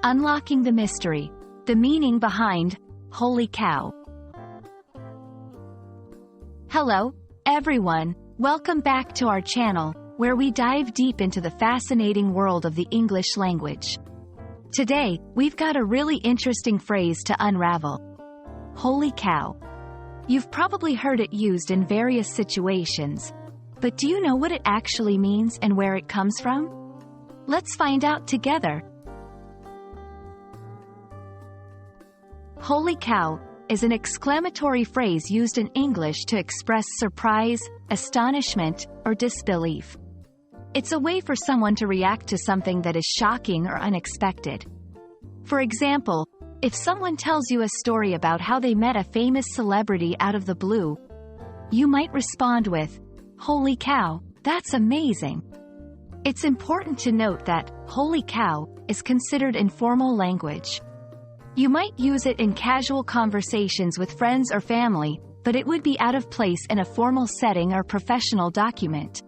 Unlocking the mystery. The meaning behind holy cow. Hello, everyone. Welcome back to our channel, where we dive deep into the fascinating world of the English language. Today, we've got a really interesting phrase to unravel. Holy cow. You've probably heard it used in various situations, but do you know what it actually means and where it comes from? Let's find out together. Holy cow is an exclamatory phrase used in English to express surprise, astonishment, or disbelief. It's a way for someone to react to something that is shocking or unexpected. For example, if someone tells you a story about how they met a famous celebrity out of the blue, you might respond with, "Holy cow, that's amazing." It's important to note that holy cow is considered informal language. You might use it in casual conversations with friends or family, but it would be out of place in a formal setting or professional document.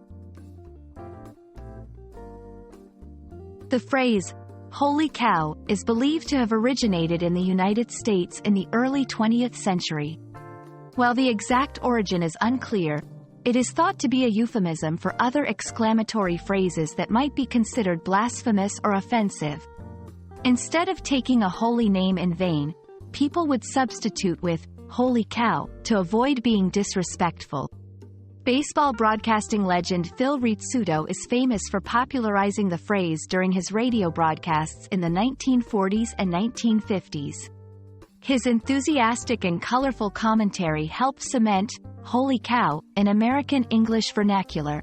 The phrase, holy cow, is believed to have originated in the United States in the early 20th century. While the exact origin is unclear, it is thought to be a euphemism for other exclamatory phrases that might be considered blasphemous or offensive. Instead of taking a holy name in vain, people would substitute with holy cow to avoid being disrespectful. Baseball broadcasting legend Phil Rizzuto is famous for popularizing the phrase during his radio broadcasts in the 1940s and 1950s. His enthusiastic and colorful commentary helped cement holy cow in American English vernacular.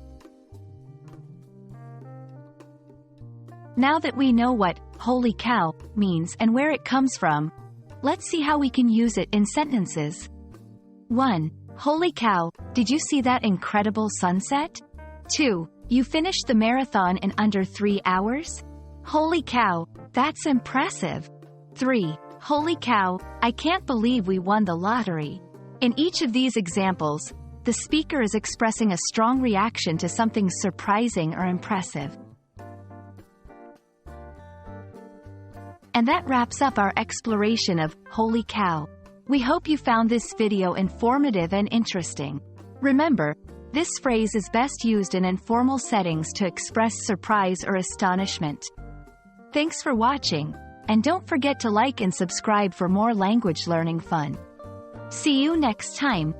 Now that we know what holy cow means and where it comes from, let's see how we can use it in sentences. 1. Holy cow, did you see that incredible sunset? 2. You finished the marathon in under 3 hours? Holy cow, that's impressive. 3. Holy cow, I can't believe we won the lottery. In each of these examples, the speaker is expressing a strong reaction to something surprising or impressive. And that wraps up our exploration of holy cow. We hope you found this video informative and interesting. Remember, this phrase is best used in informal settings to express surprise or astonishment. Thanks for watching, and don't forget to like and subscribe for more language learning fun. See you next time.